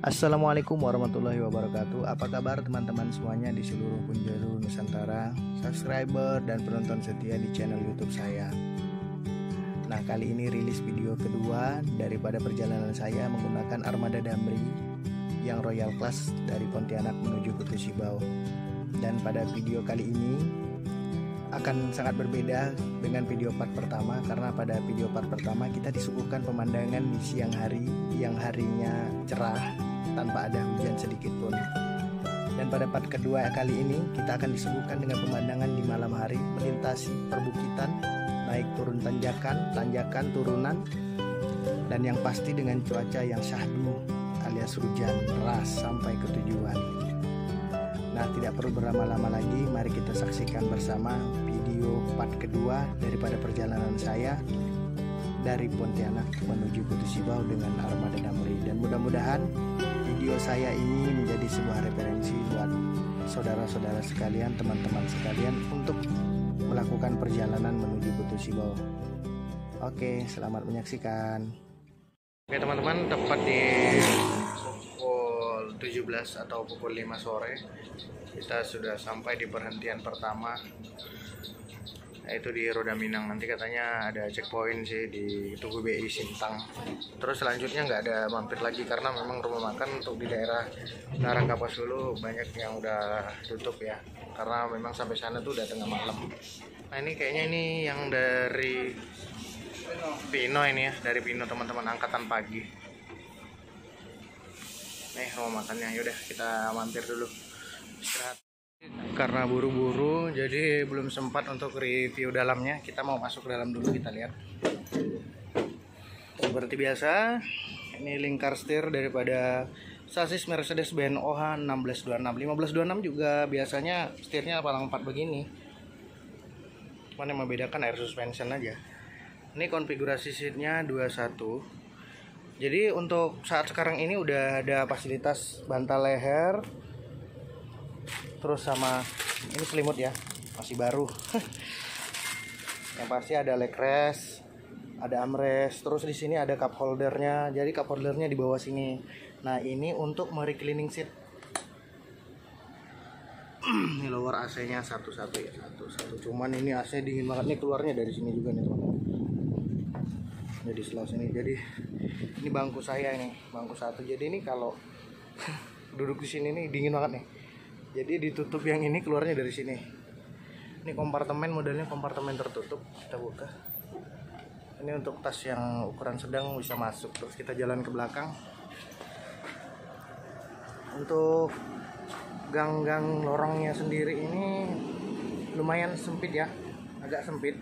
Assalamualaikum warahmatullahi wabarakatuh. Apa kabar teman-teman semuanya di seluruh penjuru Nusantara, subscriber dan penonton setia di channel YouTube saya. Nah, kali ini rilis video kedua daripada perjalanan saya menggunakan armada Damri yang Royal Class dari Pontianak menuju Kutu Sibau. Dan pada video kali ini akan sangat berbeda dengan video part pertama, karena pada video part pertama kita disuguhkan pemandangan di siang hari yang harinya cerah tanpa ada hujan sedikit pun. Dan pada part kedua kali ini kita akan disuguhkan dengan pemandangan di malam hari melintasi perbukitan, naik turun tanjakan turunan, dan yang pasti dengan cuaca yang syahdu alias hujan deras sampai ke tujuan. Nah, tidak perlu berlama-lama lagi, mari kita saksikan bersama video part kedua daripada perjalanan saya dari Pontianak menuju Kutu Sibau dengan armada Damri. Dan mudah-mudahan video saya ini menjadi sebuah referensi buat saudara-saudara sekalian, teman-teman sekalian untuk melakukan perjalanan menuju Kutu Sibau. Oke, selamat menyaksikan. Oke teman-teman, tepat di pukul 17 atau pukul 5 sore kita sudah sampai di perhentian pertama, yaitu di Roda Minang. Nanti katanya ada checkpoint sih di Tugu BI Sintang. Terus selanjutnya nggak ada mampir lagi karena memang rumah makan untuk di daerah Karang Kapas dulu banyak yang udah tutup ya, karena memang sampai sana tuh udah tengah malam. Nah, ini kayaknya ini yang dari Pino ini ya, dari Pino teman-teman, angkatan pagi. Nih rumah makannya, yaudah kita mampir dulu istirahat. Karena buru-buru jadi belum sempat untuk review dalamnya. Kita mau masuk ke dalam dulu, kita lihat. Seperti biasa, ini lingkar setir daripada sasis Mercedes-Benz OH 1626. 1526 juga biasanya setirnya palang 4 begini. Cuman yang membedakan air suspension aja. Ini konfigurasi seatnya 21. Jadi untuk saat sekarang ini udah ada fasilitas bantal leher, terus sama ini selimut ya, masih baru. Yang pasti ada leg rest, ada armrest, terus di sini ada cup holdernya. Jadi cup holdernya di bawah sini. Nah, ini untuk reclining seat. Ini lower AC-nya satu. Cuman ini AC dingin banget nih, keluarnya dari sini juga nih teman-teman. Jadi sebelah sini. Jadi ini bangku saya nih, bangku satu. Jadi ini kalau duduk di sini nih dingin banget nih. Jadi ditutup yang ini, keluarnya dari sini. Ini kompartemen, modelnya kompartemen tertutup. Kita buka. Ini untuk tas yang ukuran sedang bisa masuk. Terus kita jalan ke belakang. Untuk gang-gang lorongnya sendiri ini lumayan sempit ya, agak sempit.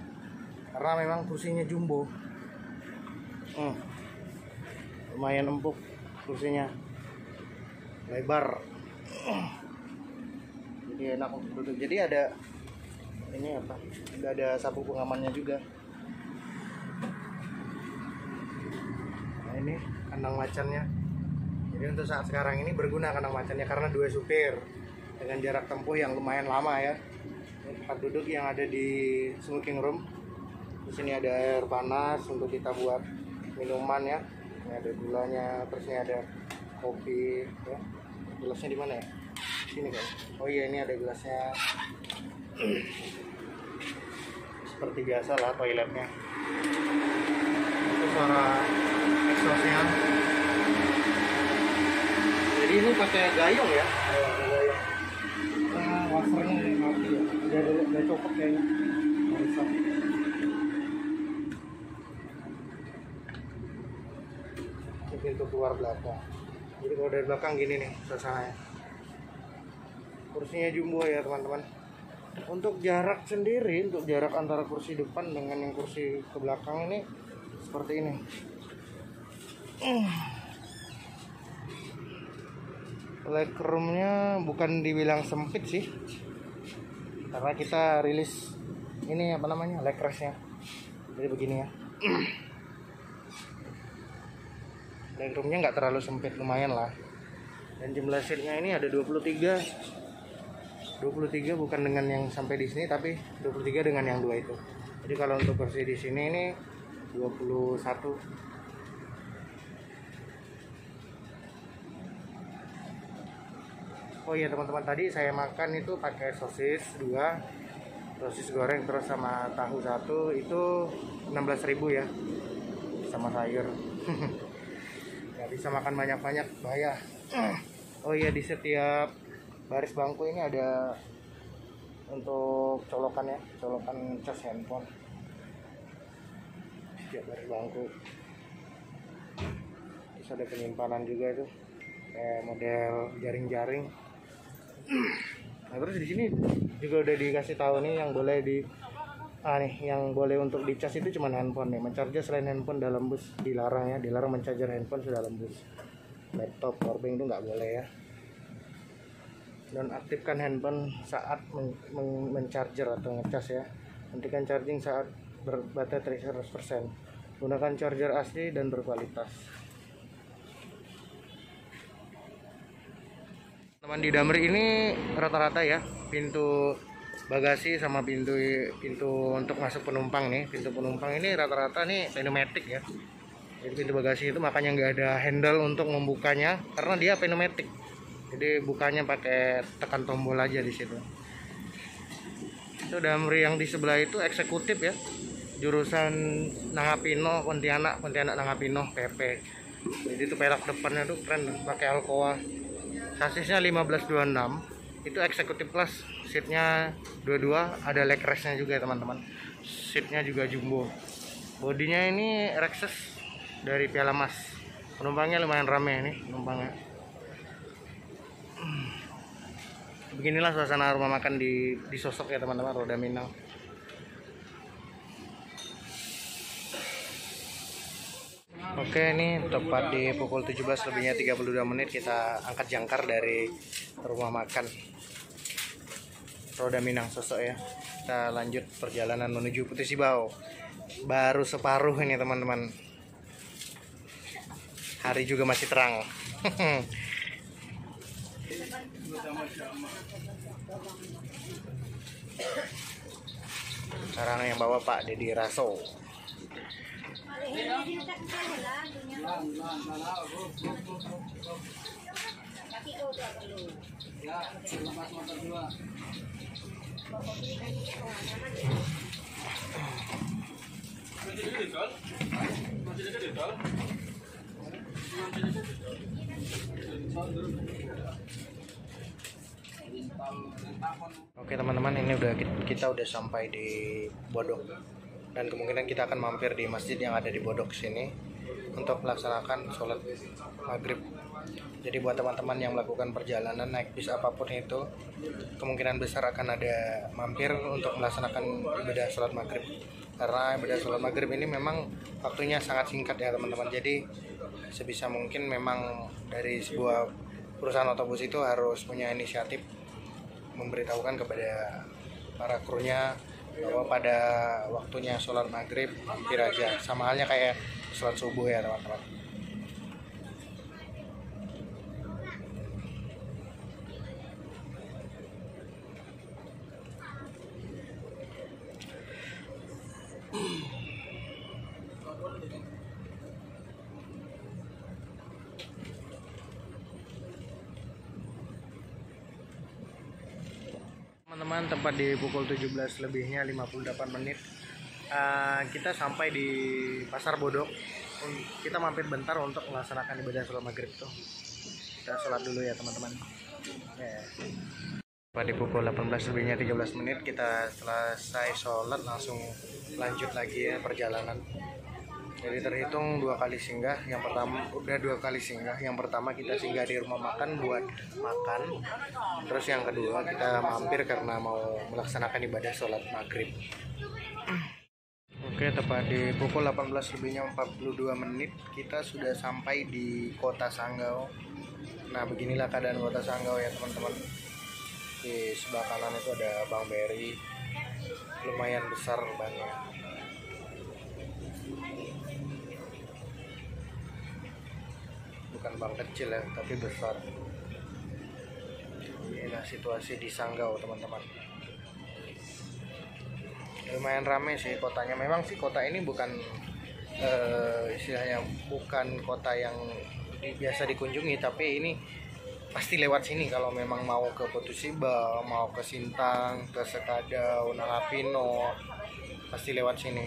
Karena memang kursinya jumbo. Lumayan empuk kursinya, lebar. Jadi enak untuk duduk. Jadi ada ini apa? Ada sapu pengamannya juga. Nah, ini kandang macannya. Jadi untuk saat sekarang ini berguna kandang macannya karena 2 supir dengan jarak tempuh yang lumayan lama ya. Ini tempat duduk yang ada di smoking room. Di sini ada air panas untuk kita buat minuman ya. Ini ada gulanya, terus ini ada kopi ya. Gelasnya di mana ya? Sini kan. Oh iya, ini ada gelasnya. Seperti biasa lah toiletnya. Itu suara exhaustnya. Jadi ini pakai gayung ya. Gayung. Nah, wassernya mati ya. Udah copot kayaknya. Bisa. Ini pintu keluar belakang. Jadi kalau dari belakang gini nih suasananya. Kursinya jumbo ya teman-teman. Untuk jarak sendiri, untuk jarak antara kursi depan dengan yang kursi ke belakang ini seperti ini. Legroomnya bukan dibilang sempit sih, karena kita rilis ini apa namanya, leg restnya. Jadi begini ya. Legroomnya nggak terlalu sempit, lumayan lah. Dan jumlah seatnya ini ada 23 bukan dengan yang sampai di sini, tapi 23 dengan yang 2 itu. Jadi kalau untuk kursi di sini ini 21. Oh iya teman-teman, tadi saya makan itu pakai sosis 2, sosis goreng terus sama tahu 1, itu 16.000 ya, sama sayur. Nggak bisa makan banyak-banyak, bahaya. Oh iya, di setiap baris bangku ini ada untuk colokan ya, colokan cas handphone. Setiap baris bangku terus ada penyimpanan juga itu kayak model jaring-jaring. Nah terus di sini juga udah dikasih tahu nih yang boleh yang boleh untuk dicas itu cuma handphone nih. Mencarger selain handphone dalam bus dilarang ya, dilarang mencarger handphone sudah dalam bus. Laptop, powerbank itu nggak boleh ya. Dan aktifkan handphone saat mencarger atau ngecas ya. Hentikan charging saat berbaterai 100%. Gunakan charger asli dan berkualitas. Teman di Damri ini rata-rata ya, pintu bagasi sama pintu untuk masuk penumpang nih, pintu penumpang ini rata-rata nih pneumatic ya. Jadi pintu bagasi itu makanya nggak ada handle untuk membukanya karena dia pneumatic. Jadi bukanya pakai tekan tombol aja di situ. Itu Damri yang di sebelah itu eksekutif ya, jurusan Nangapino, Pontianak Nangapino PP. Jadi itu pelak depannya tuh keren, pakai Alcoa. Sasisnya 1526, itu eksekutif kelas, seatnya 22, ada leg restnya juga ya teman-teman. Seatnya juga jumbo. Bodinya ini Rexus dari Piala Mas. Penumpangnya lumayan rame nih penumpangnya. Beginilah suasana rumah makan di Sosok ya teman-teman, Roda Minang. Oke, ini tepat di pukul 17 lebihnya 32 menit kita angkat jangkar dari rumah makan Roda Minang Sosok ya. Kita lanjut perjalanan menuju Putih Sibau. Baru separuh ini teman-teman. Hari juga masih terang. Sekarang yang bawa Pak Dedi Raso. Oke teman-teman, ini kita udah sampai di Bodok dan kemungkinan kita akan mampir di masjid yang ada di Bodok sini untuk melaksanakan sholat maghrib. Jadi buat teman-teman yang melakukan perjalanan naik bis apapun itu, kemungkinan besar akan ada mampir untuk melaksanakan ibadah sholat maghrib. Karena ibadah sholat maghrib ini memang waktunya sangat singkat ya teman-teman. Jadi sebisa mungkin memang dari sebuah perusahaan otobus itu harus punya inisiatif memberitahukan kepada para krunya bahwa pada waktunya sholat maghrib mampir aja, sama halnya kayak sholat subuh ya teman-teman. Teman-teman, tepat di pukul 17 lebihnya 58 menit kita sampai di Pasar Bodok. Kita mampir bentar untuk melaksanakan ibadah sholat maghrib tuh. Kita sholat dulu ya teman-teman. Tepat di pukul 18 lebihnya 13 menit kita selesai sholat, langsung lanjut lagi ya perjalanan. Jadi terhitung 2 kali singgah. Yang pertama udah 2 kali singgah. Yang pertama kita singgah di rumah makan buat makan. Terus yang kedua kita mampir karena mau melaksanakan ibadah sholat maghrib. Oke, tepat di pukul 18 lebihnya 42 menit kita sudah sampai di Kota Sanggau. Nah beginilah keadaan Kota Sanggau ya teman-teman. Di sebelah kanan itu ada Bang Beri, lumayan besar bannya. Bukan bank kecil ya, tapi besar. Inilah situasi di Sanggau teman-teman. Lumayan ramai sih kotanya. Memang sih kota ini bukan istilahnya bukan kota yang biasa dikunjungi, tapi ini pasti lewat sini kalau memang mau ke Putu Siba, mau ke Sintang, ke Sekadau, Nangapino, pasti lewat sini.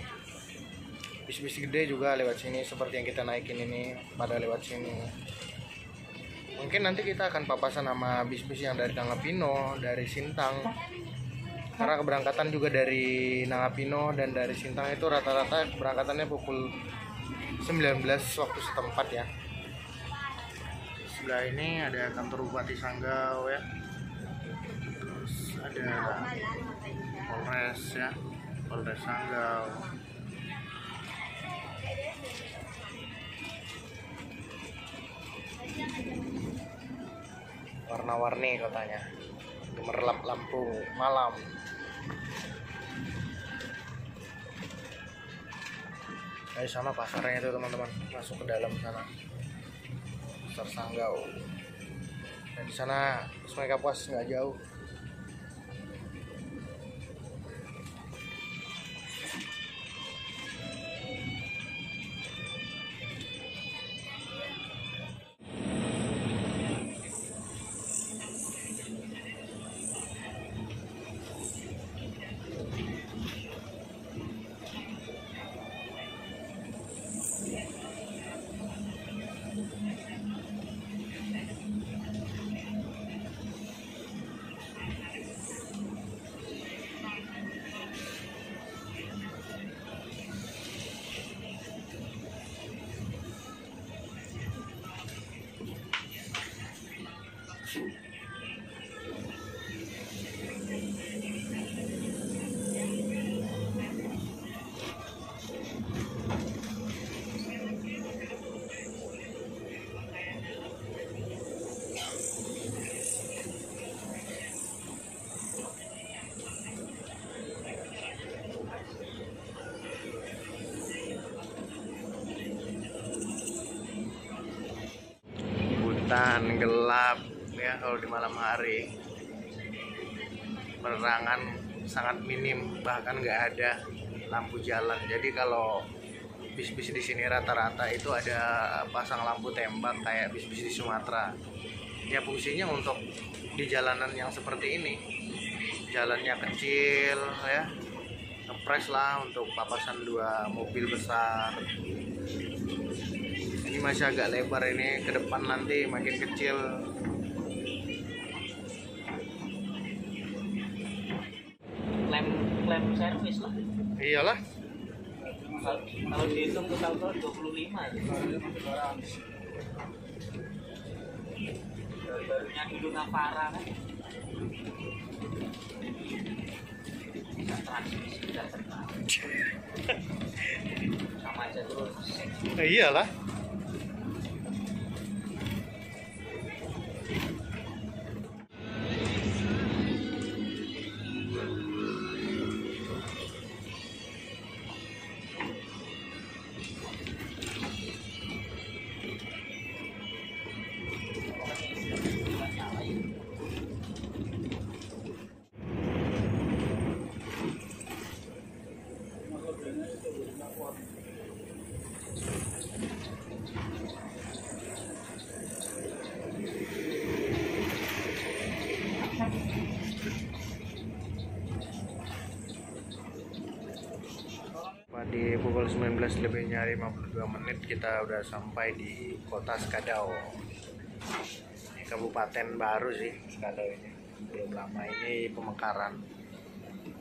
Bis-bis gede juga lewat sini, seperti yang kita naikin ini pada lewat sini. Mungkin nanti kita akan papasan sama bis-bis yang dari Nangapino, dari Sintang, karena keberangkatan juga dari Nangapino dan dari Sintang itu rata-rata keberangkatannya pukul 19 waktu setempat ya. Sebelah ini ada kantor Bupati Sanggau ya, terus ada Polres ya, Polres Sanggau. Warna-warni kotanya, gemerlap lampu malam. Dari sana pasarnya itu teman-teman, masuk ke dalam sana, Pasar Sanggau. Dan di sana Sungai Kapuas nggak jauh. Hutan gelap ya kalau di malam hari, penerangan sangat minim, bahkan nggak ada lampu jalan. Jadi kalau bis-bis di sini rata-rata itu ada pasang lampu tembak kayak bis-bis di Sumatera. Ya fungsinya untuk di jalanan yang seperti ini, jalannya kecil ya, ngepres lah untuk papasan 2 mobil besar. Ini masih agak lebar, ini ke depan nanti makin kecil. Klaim servis lah. Iyalah. Kalau dihitung total 25 barunya dulu Navara kan. Transmisi udah terkenal. Sama aja terus. Iyalah. Di pukul 19:52 kita udah sampai di kota Sekadau. Ini kabupaten baru sih Sekadau ini, belum lama ini pemekaran.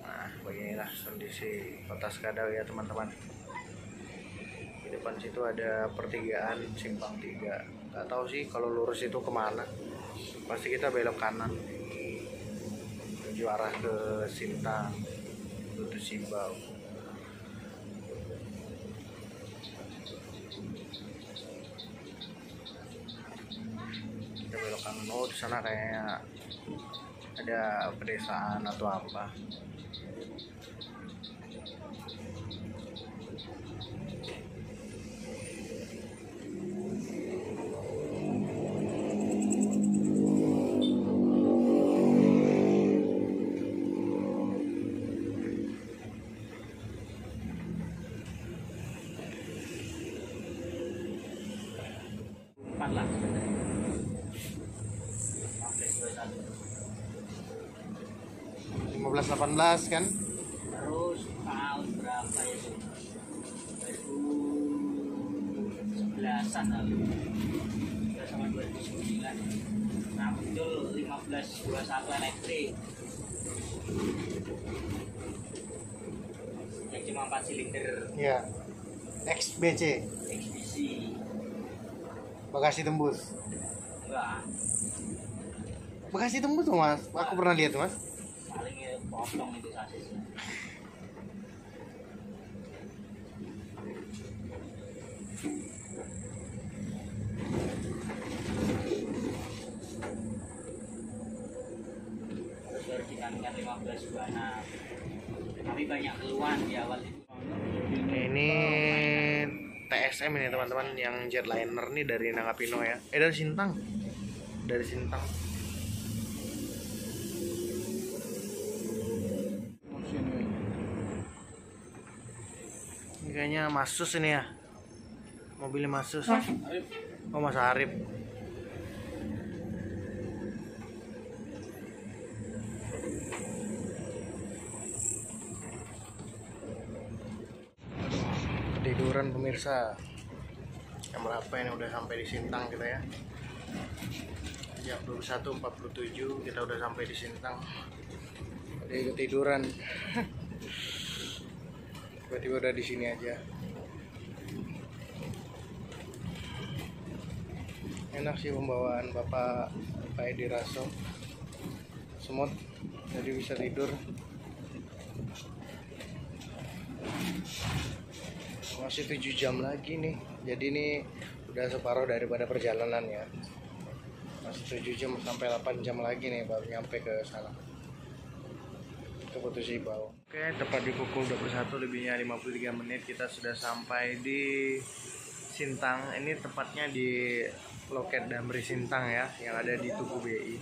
Nah beginilah kondisi kota Sekadau ya teman-teman. Di depan situ ada pertigaan simpang 3. Nggak tahu sih kalau lurus itu kemana, pasti kita belok kanan menuju arah ke Sintang, Putu Siba. Kita belok kanan. Oh di sana kayaknya ada pedesaan atau apa. Lah. 15-18 kan. Terus tahun berapa itu? 2011-an lalu. Sudah sama 2009. Nah muncul 1521 elektrik. Yang cuma 4 silinder. Ya. XBC, Ekspedisi. bagasi tembus. Enggak. Bagasi tembus tuh Mas. Aku pernah lihat Mas. Paling ya potong itu sasisnya. Terus baru dikalikan 1526. Tapi banyak keluhan di awal itu. Ini TSM ini teman-teman, yang jetliner nih dari Nangapino ya. Dari Sintang. Dari Sintang. Ini kayaknya Masus ini ya. Mobilnya Masus. Oh, Mas Arif. Ketiduran pemirsa. Jam berapa ini, udah sampai di Sintang kita ya. Jam 21.47 kita udah sampai di Sintang. Jadi ketiduran. Tiba-tiba udah di sini aja. Enak sih pembawaan Bapak Edi Raso. Semut, jadi bisa tidur. Masih 7 jam lagi nih. Jadi ini udah separuh daripada perjalanan ya. Masih 7 jam sampai 8 jam lagi nih baru nyampe ke sana. Ke Putus Ibau. Oke, tepat di pukul 21 lebihnya 53 menit kita sudah sampai di Sintang. Ini tepatnya di loket Damri Sintang ya, yang ada di Tugu BI.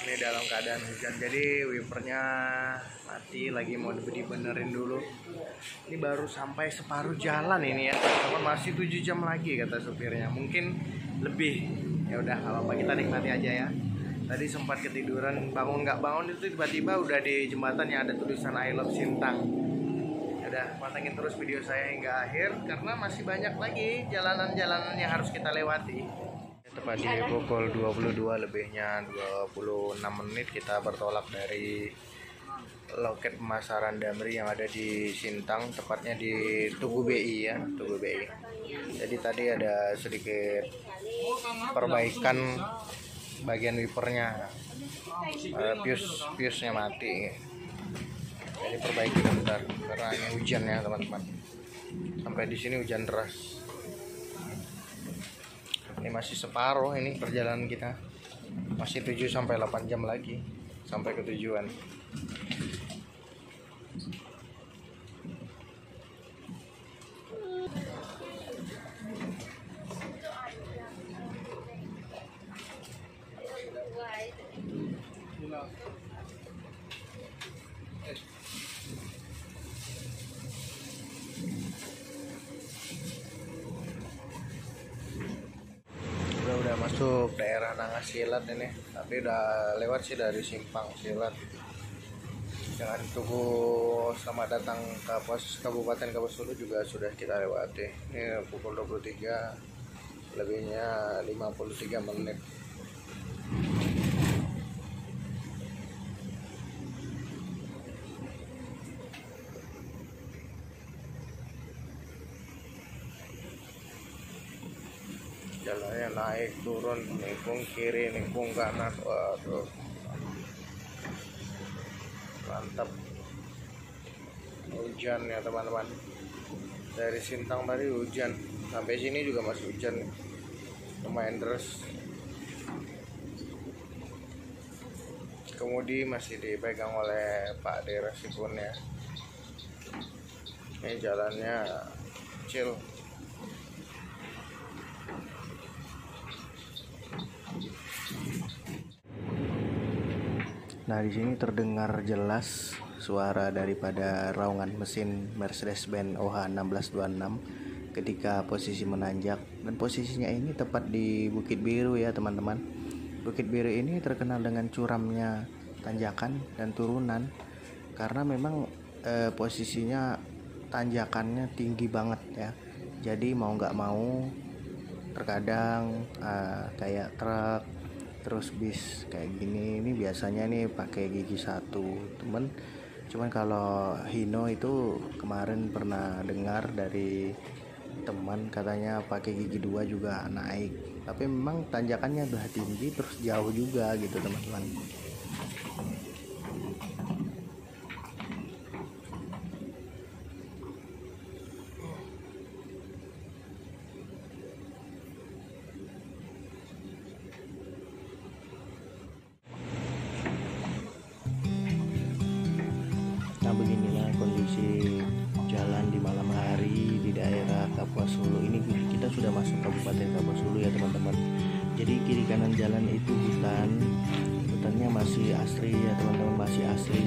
Ini dalam keadaan hujan, jadi wipernya mati, lagi mau dibenerin dulu. Ini baru sampai separuh jalan ini ya, teman, masih 7 jam lagi kata supirnya, mungkin lebih. Ya udah, kalau apa, kita nikmati aja ya. Tadi sempat ketiduran, bangun nggak bangun itu tiba-tiba udah di jembatan yang ada tulisan I Love Sintang. Ya udah, pantengin terus video saya hingga akhir karena masih banyak lagi jalanan-jalanan yang harus kita lewati. Tepat di pukul 22 lebihnya 26 menit kita bertolak dari loket pemasaran Damri yang ada di Sintang, tepatnya di Tugu BI ya, Tugu BI. Jadi tadi ada sedikit perbaikan bagian wipernya, fuse-nya mati. Jadi perbaiki bentar karena ini hujan ya teman-teman. Sampai di sini hujan deras. Ini masih separuh ini perjalanan kita. Masih 7 sampai 8 jam lagi sampai ke tujuan. Udah masuk daerah Nangasilat ini, tapi udah lewat sih dari Simpang Silat. Jangan tunggu, selamat datang ke pos Kabupaten Kapuas Hulu juga sudah kita lewati. Ini pukul 23 lebihnya 53 menit. Jalannya naik turun, nikung kiri, nikung kanan. Waduh, mantap. Hujan ya teman-teman. Dari Sintang tadi hujan, sampai sini juga masih hujan, lumayan deras. Kemudi masih dipegang oleh Pak Dera Sikun ya. Ini jalannya kecil. Nah, di sini terdengar jelas suara daripada raungan mesin Mercedes-Benz OH 1626 ketika posisi menanjak, dan posisinya ini tepat di Bukit Biru ya teman-teman. Bukit Biru ini terkenal dengan curamnya tanjakan dan turunan, karena memang posisinya tanjakannya tinggi banget ya. Jadi mau nggak mau terkadang kayak truk terus bis kayak gini ini biasanya nih pakai gigi 1 cuman kalau Hino itu kemarin pernah dengar dari teman katanya pakai gigi 2 juga naik, tapi memang tanjakannya udah tinggi terus jauh juga gitu teman-teman. Nah beginilah kondisi jalan di malam hari di daerah Kapuas Hulu. Ini kita sudah masuk Kabupaten Kapuas Hulu ya teman-teman. Jadi kiri kanan jalan itu hutannya masih asri ya teman-teman, masih asri,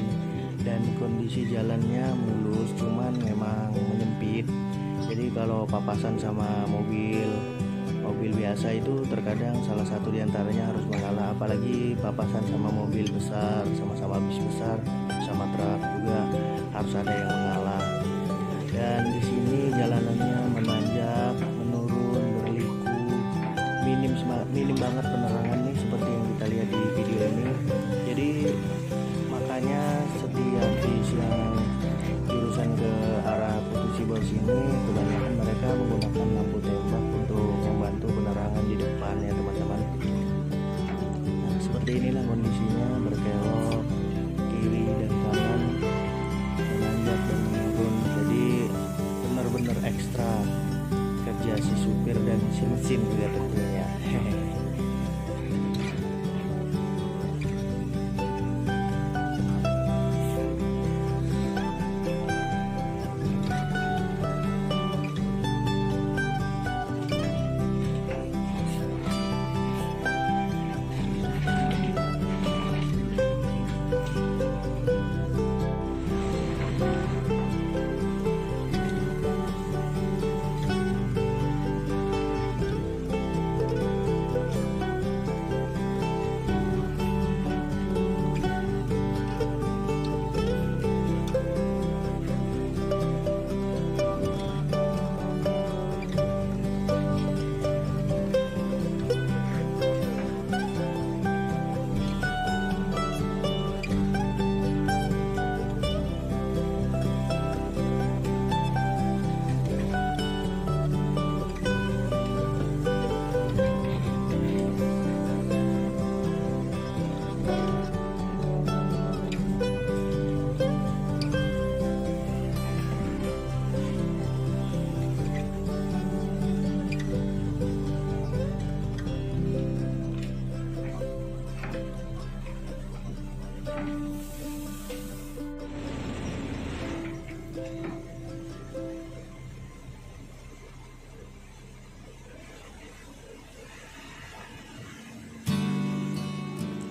dan kondisi jalannya mulus, cuman memang menyempit. Jadi kalau papasan sama mobil biasa itu terkadang salah satu diantaranya harus mengalah, apalagi papasan sama mobil besar, sama-sama bis besar, sama truk juga harus ada yang mengalah. Dan di sini jalanannya menanjak, menurun, berliku, minim banget penerangan nih seperti yang kita lihat di video ini. Jadi makanya setiap bis yang jurusan ke arah Putu Cibol sini kebanyakan mereka menggunakan lampu tembak untuk membantu penerangan di depan ya teman-teman. Nah seperti inilah kondisinya, berkelok kiri dan kanan, menanjak dan menurun. Jadi benar-benar ekstra kerja si supir dan si mesin juga tentunya.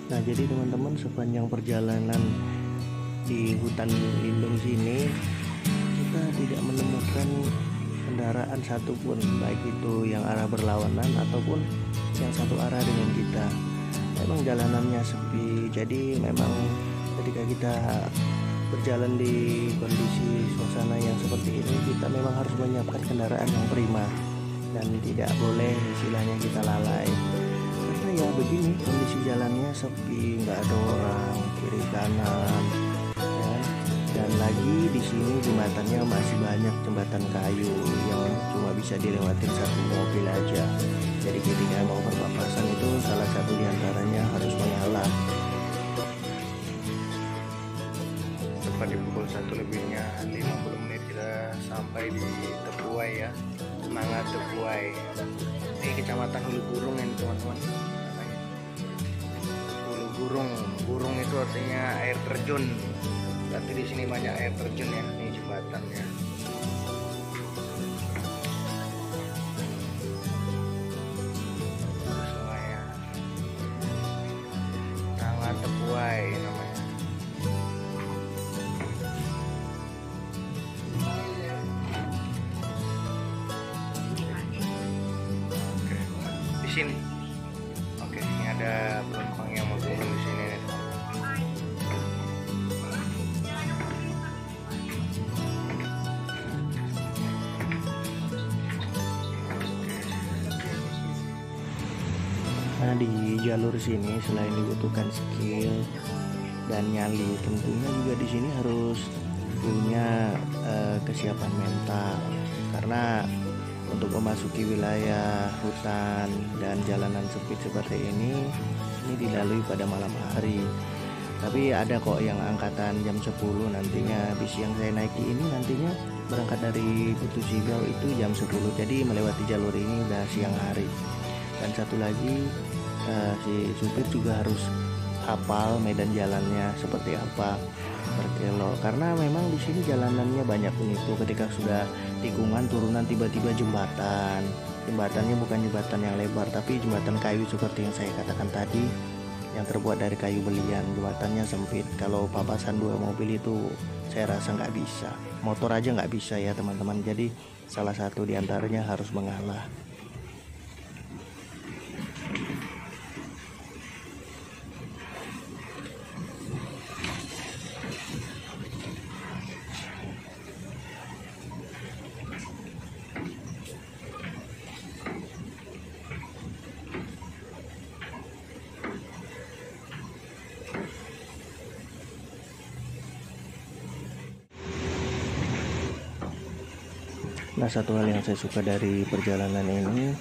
Nah jadi teman-teman, sepanjang perjalanan di hutan lindung sini kita tidak menemukan kendaraan satupun, baik itu yang arah berlawanan ataupun yang satu arah dengan kita. Memang jalanannya sepi, jadi memang ketika kita berjalan di kondisi suasana yang seperti ini, kita memang harus menyiapkan kendaraan yang prima dan tidak boleh istilahnya kita lalai. Karena ya begini kondisi jalannya sepi, nggak ada orang kiri kanan ya. Dan lagi di sini jembatannya masih banyak jembatan kayu yang cuma bisa dilewatin satu mobil aja. Jadi ketika mau berpapasan itu salah satu diantaranya harus mengalah. Tepat di pukul 1 lebihnya 50 menit kita sampai di Tepuai ya. Semangat Tepuai. Ini kecamatan Hulu Burung ini teman-teman. Hulu Burung, burung itu artinya air terjun. Berarti di sini banyak air terjun ya. Ini jembatannya. Semuanya. Sangat Tepuai namanya. Sini. Oke, ini ada penumpang yang mau turun di sini nih. Nah, di jalur sini selain dibutuhkan skill dan nyali, tentunya juga di sini harus punya kesiapan mental, karena untuk memasuki wilayah hutan dan jalanan sempit seperti ini dilalui pada malam hari. Tapi ada kok yang angkatan jam 10 nantinya. Bis yang saya naiki ini nantinya berangkat dari Putu Sibau itu jam 10, jadi melewati jalur ini udah siang hari. Dan satu lagi, si supir juga harus hafal medan jalannya seperti apa per kilo, karena memang di sini jalanannya banyak penipu. Ketika sudah tikungan turunan tiba-tiba jembatannya bukan jembatan yang lebar, tapi jembatan kayu seperti yang saya katakan tadi, yang terbuat dari kayu belian. Jembatannya sempit, kalau papasan dua mobil itu saya rasa nggak bisa, motor aja nggak bisa ya teman-teman. Jadi salah satu diantaranya harus mengalah. Nah, satu hal yang saya suka dari perjalanan ini,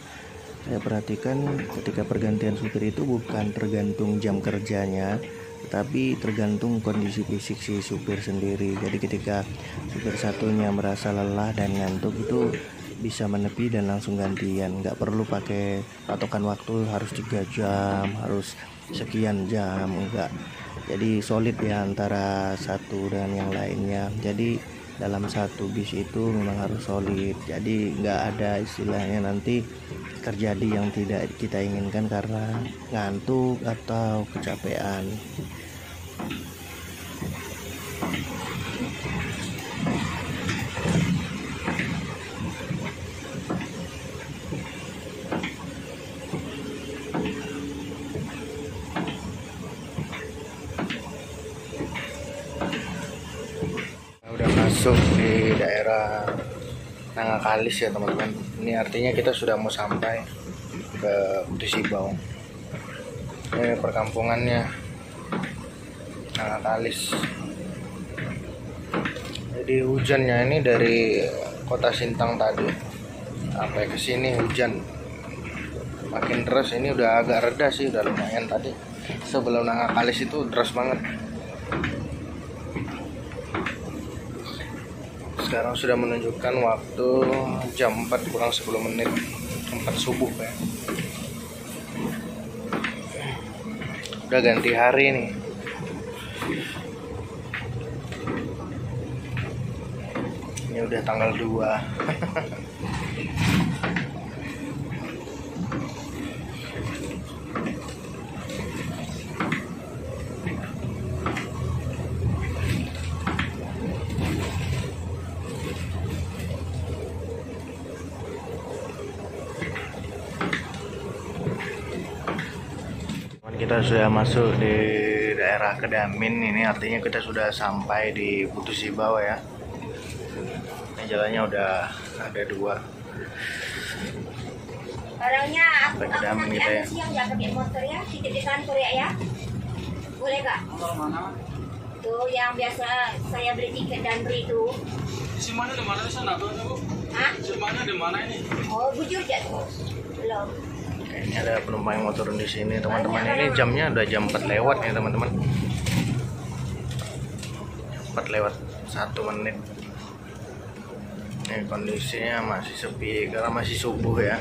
saya perhatikan ketika pergantian supir itu bukan tergantung jam kerjanya, tetapi tergantung kondisi fisik si supir sendiri. Jadi ketika supir satunya merasa lelah dan ngantuk, itu bisa menepi dan langsung gantian, nggak perlu pakai patokan waktu harus 3 jam, harus sekian jam, enggak. Jadi solid ya antara satu dan yang lainnya. Jadi dalam satu bis itu memang harus solid, jadi nggak ada istilahnya nanti terjadi yang tidak kita inginkan karena ngantuk atau kecapean. Masuk di daerah Nangakalis ya teman-teman. Ini artinya kita sudah mau sampai ke Putu Sibau. Ini perkampungannya Nangakalis. Jadi hujannya ini dari Kota Sintang tadi sampai ke sini hujan makin deras. Ini udah agak reda sih, udah lumayan. Tadi sebelum Nangakalis itu deras banget. Sekarang sudah menunjukkan waktu jam 4 kurang 10 menit, 4 subuh ya. Udah ganti hari nih. Ini udah tanggal 2. Kita sudah masuk di daerah Kedamin. Ini artinya kita sudah sampai di Putu Sibau ya. Ini jalannya udah ada 2. Orangnya aku Kedamin nanti kita ya. siang jangan pakai motor ya, titip di kantor ya. Boleh kak? Motor mana? Tuh yang biasa saya beli tiket dan beli itu. Si mana di mana sana tuh? Hah? Si mana di mana ini? Oh bujur ya? Belum. Ini ada penumpang yang mau turun di sini teman-teman. Ini jamnya udah jam 4 lewat ya teman-teman. 4 lewat 1 menit. Ini kondisinya masih sepi karena masih subuh ya.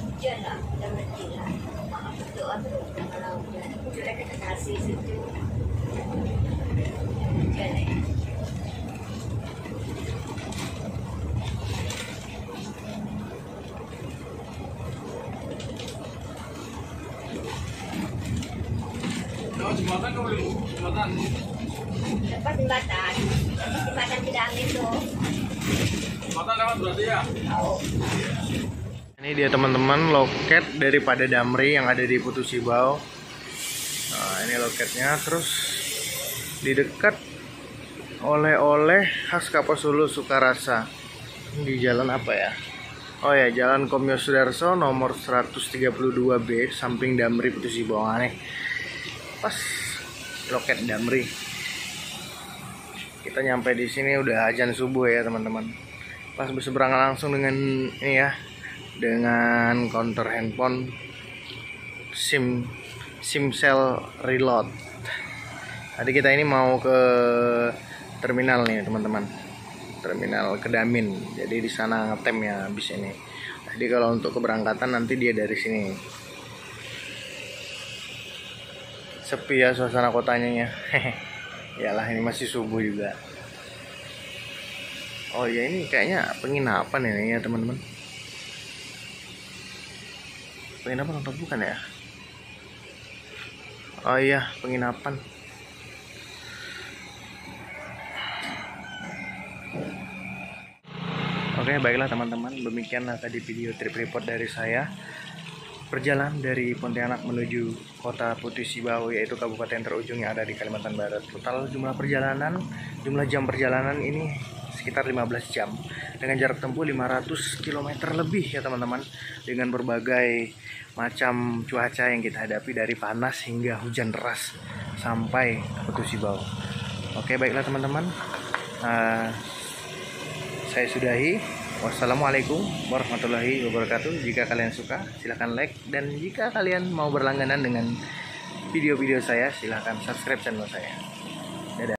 Hujan lah, udah berhenti lah. Maaf berdoa terus kalau hujan. Sudah kita kasih situ. Hujan ya. jembatan kau belum? Jembatan. Lepas jembatan. Lepas jembatan tidak angin tuh. Jembatan lewat berarti ya? Tahu. Ini dia teman-teman loket daripada Damri yang ada di Putu Sibau. Nah, ini loketnya. Terus di dekat oleh-oleh khas Kaposulu Sukarasa. Di jalan apa ya? Oh ya, Jalan Komyo Sudarso nomor 132B, samping Damri Putu Sibau. Aneh. Pas loket Damri. Kita nyampe di sini udah azan subuh ya teman-teman. Pas berseberangan langsung dengan ini ya, dengan counter handphone SIM cell reload. Tadi kita ini mau ke terminal nih teman-teman, terminal Kedamin. Jadi di sana ngetem ya habis ini. Jadi kalau untuk keberangkatan nanti dia dari sini. Sepi ya suasana kotanya ya. Yalah, ini masih subuh juga. Oh ya, ini kayaknya penginapan ini ya teman-teman. Penginapan atau bukan ya? Oh iya, penginapan. Oke, baiklah teman-teman, demikian tadi video trip report dari saya. Perjalanan dari Pontianak menuju kota Putu Sibau, yaitu kabupaten terujung yang ada di Kalimantan Barat. Total jumlah jam perjalanan ini sekitar 15 jam dengan jarak tempuh 500 km lebih ya teman-teman, dengan berbagai macam cuaca yang kita hadapi dari panas hingga hujan deras sampai Putu Sibau. Oke, baiklah teman-teman, saya sudahi. Wassalamualaikum warahmatullahi wabarakatuh. Jika kalian suka silahkan like, dan jika kalian mau berlangganan dengan video-video saya silahkan subscribe channel saya.